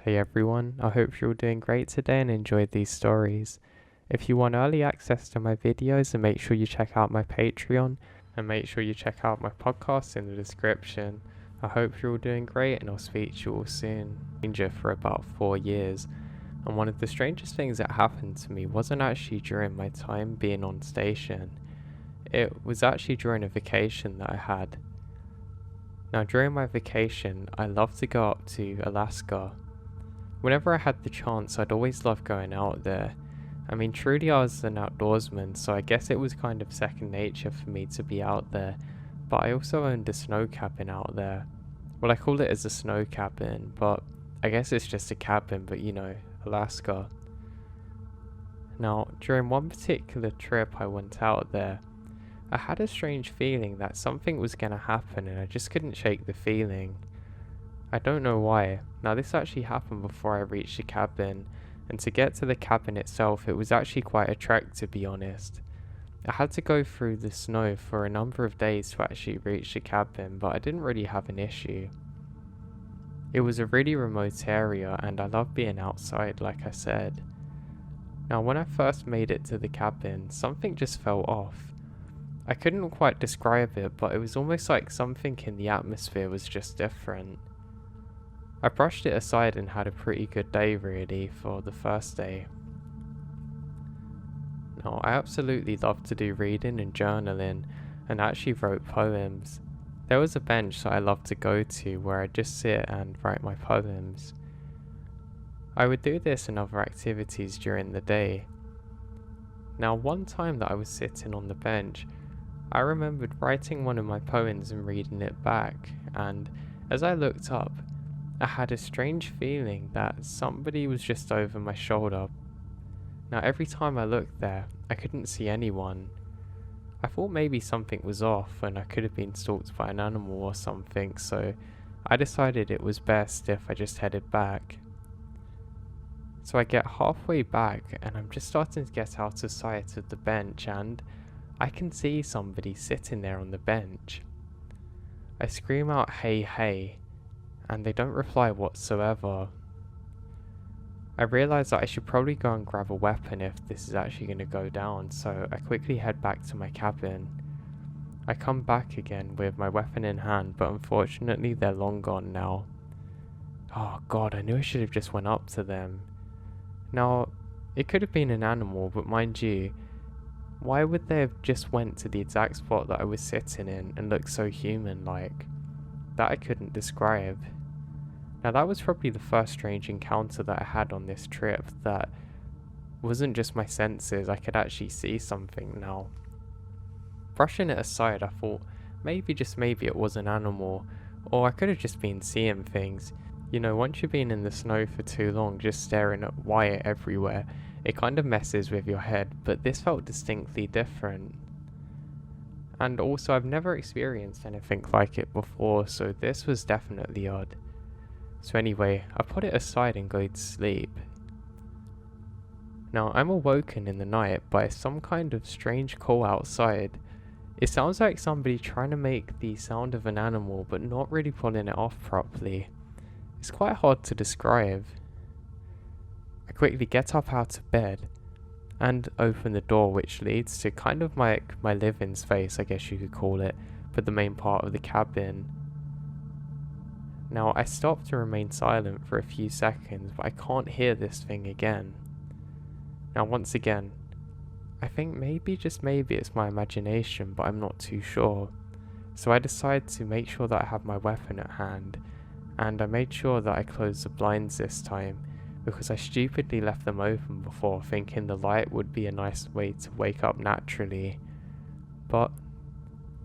Hey everyone, I hope you're all doing great today and enjoyed these stories. If you want early access to my videos, then make sure you check out my Patreon and make sure you check out my podcast in the description. I hope you're all doing great and I'll speak to you all soon. Ranger for about 4 years, and one of the strangest things that happened to me wasn't actually during my time being on station. It was actually during a vacation that I had. Now during my vacation, I love to go up to Alaska. Whenever I had the chance, I'd always love going out there. I mean, truly I was an outdoorsman, so I guess it was kind of second nature for me to be out there. But I also owned a snow cabin out there. Well, I call it as a snow cabin, but I guess it's just a cabin, but you know, Alaska. Now, during one particular trip I went out there, I had a strange feeling that something was going to happen and I just couldn't shake the feeling. I don't know why. Now this actually happened before I reached the cabin, and to get to the cabin itself it was actually quite a trek, to be honest. I had to go through the snow for a number of days to actually reach the cabin, but I didn't really have an issue. It was a really remote area and I love being outside, like I said. Now when I first made it to the cabin, something just fell off. I couldn't quite describe it, but it was almost like something in the atmosphere was just different. I brushed it aside and had a pretty good day really for the first day. Now I absolutely love to do reading and journaling, and actually wrote poems. There was a bench that I loved to go to where I'd just sit and write my poems. I would do this and other activities during the day. Now one time that I was sitting on the bench, I remembered writing one of my poems and reading it back, and as I looked up, I had a strange feeling that somebody was just over my shoulder. Now every time I looked there, I couldn't see anyone. I thought maybe something was off and I could have been stalked by an animal or something, so I decided it was best if I just headed back. So I get halfway back and I'm just starting to get out of sight of the bench and I can see somebody sitting there on the bench. I scream out, "Hey, hey," and they don't reply whatsoever. I realise that I should probably go and grab a weapon if this is actually going to go down, so I quickly head back to my cabin. I come back again with my weapon in hand, but unfortunately they're long gone now. Oh god, I knew I should have just went up to them. Now, it could have been an animal, but mind you, why would they have just went to the exact spot that I was sitting in and looked so human-like? That I couldn't describe. Now that was probably the first strange encounter that I had on this trip that wasn't just my senses, I could actually see something now. Brushing it aside, I thought maybe, just maybe, it was an animal, or I could have just been seeing things. You know, once you've been in the snow for too long just staring at wire everywhere, it kind of messes with your head, but this felt distinctly different. And also I've never experienced anything like it before, so this was definitely odd. So anyway, I put it aside and go to sleep. Now I'm awoken in the night by some kind of strange call outside. It sounds like somebody trying to make the sound of an animal but not really pulling it off properly. It's quite hard to describe. I quickly get up out of bed and open the door, which leads to kind of my living space, I guess you could call it, but the main part of the cabin. Now I stop to remain silent for a few seconds, but I can't hear this thing again. Now once again, I think maybe, just maybe, it's my imagination, but I'm not too sure. So I decide to make sure that I have my weapon at hand, and I made sure that I closed the blinds this time, because I stupidly left them open before, thinking the light would be a nice way to wake up naturally. But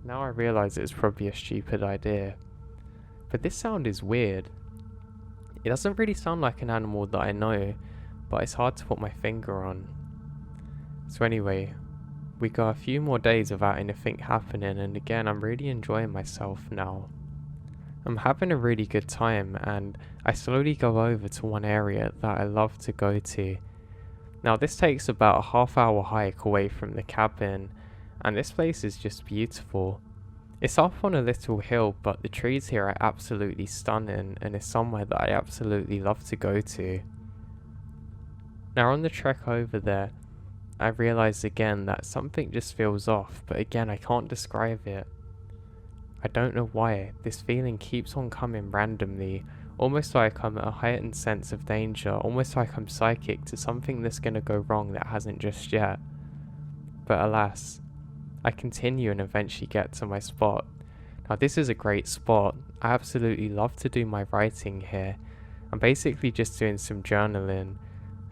now I realise it's probably a stupid idea. But this sound is weird. It doesn't really sound like an animal that I know, but it's hard to put my finger on. So anyway, we got a few more days without anything happening, and again I'm really enjoying myself now. I'm having a really good time, and I slowly go over to one area that I love to go to. Now this takes about a half-hour hike away from the cabin, and this place is just beautiful. It's up on a little hill, but the trees here are absolutely stunning and it's somewhere that I absolutely love to go to. Now on the trek over there, I realised again that something just feels off, but again I can't describe it. I don't know why, this feeling keeps on coming randomly, almost like I'm at a heightened sense of danger, almost like I'm psychic to something that's gonna go wrong that hasn't just yet. But alas, I continue and eventually get to my spot. Now this is a great spot, I absolutely love to do my writing here. I'm basically just doing some journaling,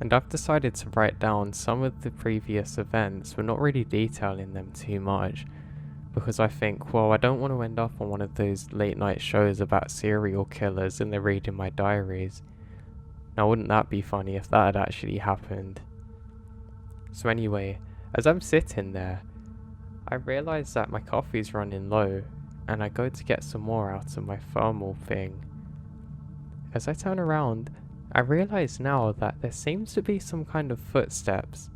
and I've decided to write down some of the previous events, but not really detailing them too much, because I think, well, I don't want to end up on one of those late night shows about serial killers and they're reading my diaries. Now wouldn't that be funny if that had actually happened? So anyway, as I'm sitting there, I realise that my coffee's running low, and I go to get some more out of my thermal thing. As I turn around, I realise now that there seems to be some kind of footsteps,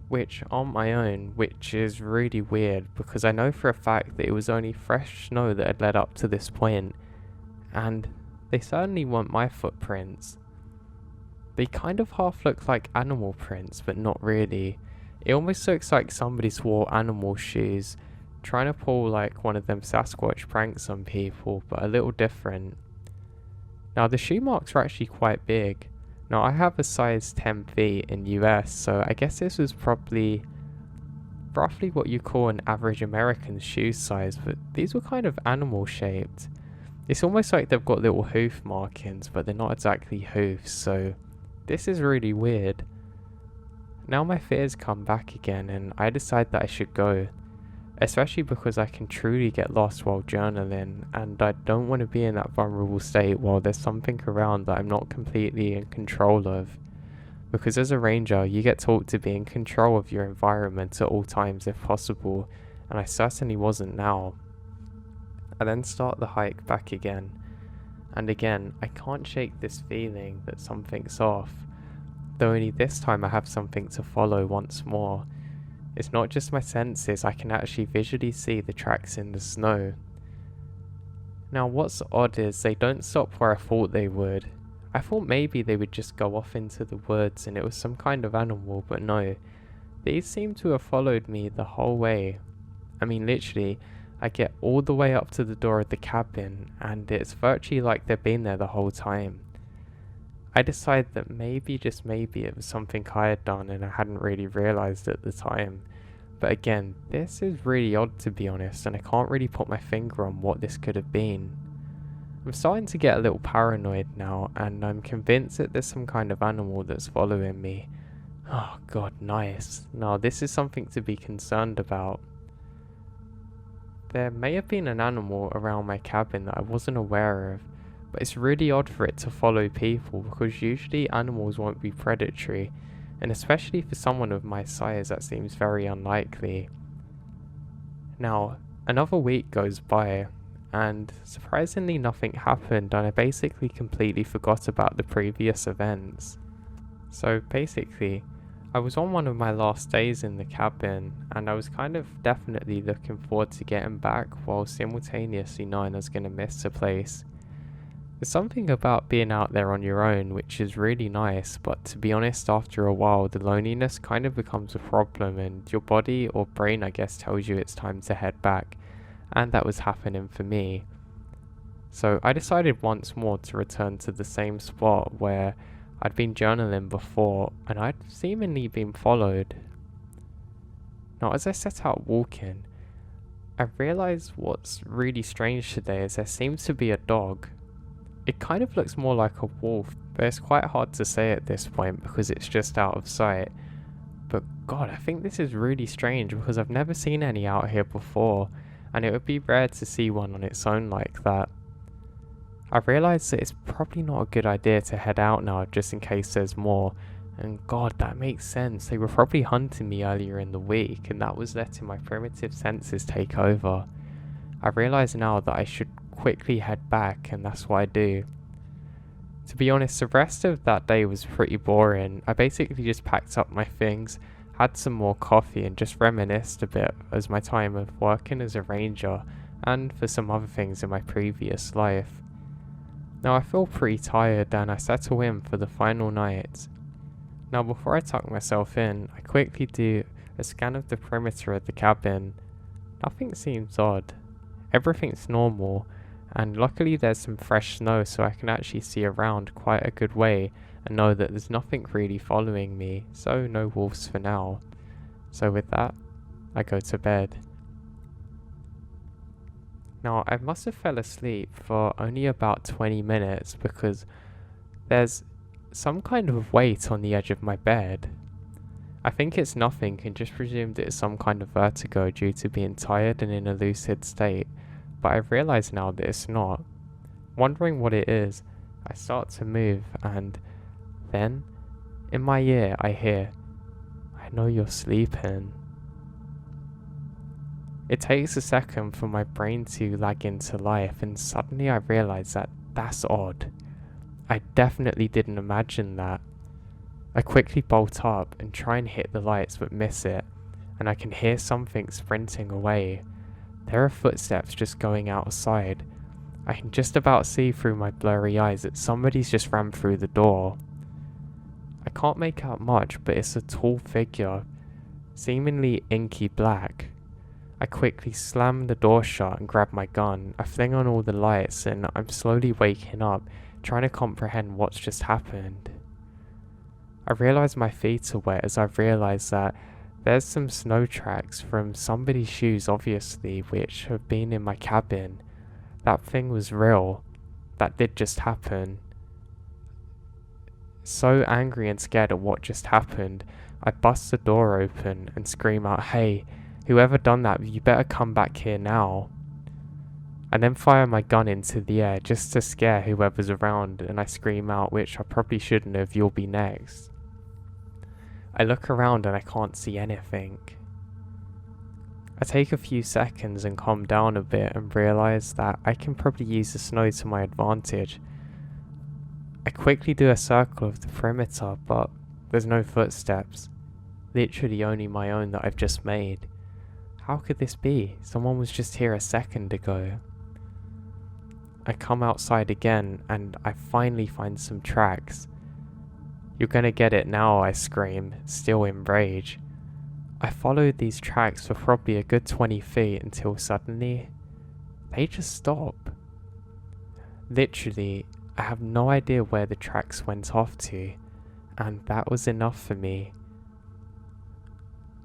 which aren't my own, which is really weird because I know for a fact that it was only fresh snow that had led up to this point, and they certainly weren't my footprints. They kind of half look like animal prints, but not really. It almost looks like somebody's wore animal shoes, trying to pull like one of them Sasquatch pranks on people, but a little different. Now the shoe marks are actually quite big. Now I have a size 10 feet in US, so I guess this was probably roughly what you call an average American shoe size, but these were kind of animal shaped. It's almost like they've got little hoof markings, but they're not exactly hoofs, so this is really weird. Now my fears come back again and I decide that I should go. Especially because I can truly get lost while journaling, and I don't want to be in that vulnerable state while there's something around that I'm not completely in control of. Because as a ranger, you get taught to be in control of your environment at all times if possible, and I certainly wasn't now. I then start the hike back again, and again, I can't shake this feeling that something's off, though only this time I have something to follow once more. It's not just my senses, I can actually visually see the tracks in the snow. Now what's odd is they don't stop where I thought they would. I thought maybe they would just go off into the woods and it was some kind of animal, but no. These seem to have followed me the whole way. I mean literally, I get all the way up to the door of the cabin and it's virtually like they've been there the whole time. I decided that maybe, just maybe, it was something I had done and I hadn't really realised at the time. But again, this is really odd to be honest, and I can't really put my finger on what this could have been. I'm starting to get a little paranoid now, and I'm convinced that there's some kind of animal that's following me. Oh god, nice. Now this is something to be concerned about. There may have been an animal around my cabin that I wasn't aware of, but it's really odd for it to follow people because usually animals won't be predatory, and especially for someone of my size that seems very unlikely. Now, another week goes by, and surprisingly nothing happened and I basically completely forgot about the previous events. So basically, I was on one of my last days in the cabin and I was kind of definitely looking forward to getting back while simultaneously knowing I was going to miss the place. There's something about being out there on your own which is really nice, but to be honest, after a while the loneliness kind of becomes a problem and your body or brain I guess tells you it's time to head back, and that was happening for me. So I decided once more to return to the same spot where I'd been journaling before and I'd seemingly been followed. Now as I set out walking, I realised what's really strange today is there seems to be a dog. It kind of looks more like a wolf, but it's quite hard to say at this point because it's just out of sight. But god, I think this is really strange because I've never seen any out here before, and it would be rare to see one on its own like that. I realised that it's probably not a good idea to head out now just in case there's more, and god, that makes sense. They were probably hunting me earlier in the week and that was letting my primitive senses take over. I realise now that I should quickly head back, and that's what I do. To be honest, the rest of that day was pretty boring. I basically just packed up my things, had some more coffee and just reminisced a bit as my time of working as a ranger and for some other things in my previous life. Now I feel pretty tired and I settle in for the final night. Now before I tuck myself in, I quickly do a scan of the perimeter of the cabin. Nothing seems odd. Everything's normal, and luckily there's some fresh snow so I can actually see around quite a good way and know that there's nothing really following me, so no wolves for now. So with that, I go to bed. Now I must have fell asleep for only about 20 minutes because there's some kind of weight on the edge of my bed. I think it's nothing and just presumed it's some kind of vertigo due to being tired and in a lucid state, but I realise now that it's not. Wondering what it is, I start to move and then, in my ear I hear, "I know you're sleeping." It takes a second for my brain to lag into life and suddenly I realise that that's odd. I definitely didn't imagine that. I quickly bolt up and try and hit the lights but miss it, and I can hear something sprinting away. There are footsteps just going outside. I can just about see through my blurry eyes that somebody's just ran through the door. I can't make out much, but it's a tall figure, seemingly inky black. I quickly slam the door shut and grab my gun. I fling on all the lights and I'm slowly waking up, trying to comprehend what's just happened. I realise my feet are wet as I realise that there's some snow tracks from somebody's shoes obviously which have been in my cabin. That thing was real. That did just happen. So angry and scared at what just happened, I bust the door open and scream out, "Hey, whoever done that, you better come back here now." I then fire my gun into the air just to scare whoever's around and I scream out, which I probably shouldn't have, "You'll be next." I look around and I can't see anything. I take a few seconds and calm down a bit and realise that I can probably use the snow to my advantage. I quickly do a circle of the perimeter, but there's no footsteps. Literally only my own that I've just made. How could this be? Someone was just here a second ago. I come outside again and I finally find some tracks. "You're gonna get it now," I scream, still in rage. I followed these tracks for probably a good 20 feet until suddenly, they just stop. Literally, I have no idea where the tracks went off to, and that was enough for me.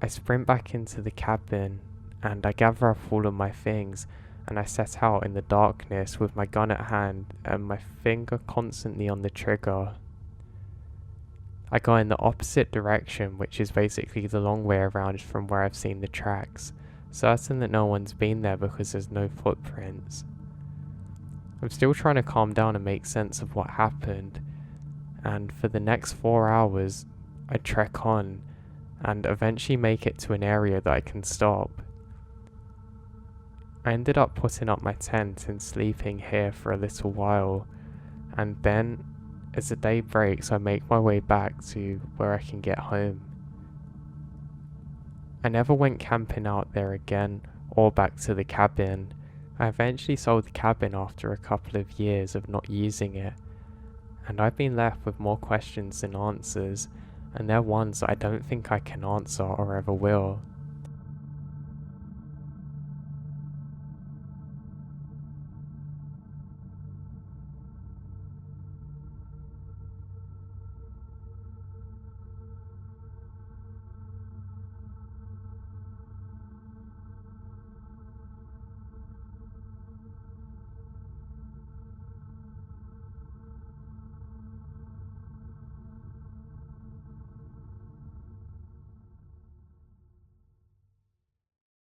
I sprint back into the cabin, and I gather up all of my things, and I set out in the darkness with my gun at hand and my finger constantly on the trigger. I go in the opposite direction, which is basically the long way around from where I've seen the tracks, certain that no one's been there because there's no footprints. I'm still trying to calm down and make sense of what happened, and for the next 4 hours, I trek on and eventually make it to an area that I can stop. I ended up putting up my tent and sleeping here for a little while, and then, as the day breaks, I make my way back to where I can get home. I never went camping out there again, or back to the cabin. I eventually sold the cabin after a couple of years of not using it, and I've been left with more questions than answers, and they're ones I don't think I can answer or ever will.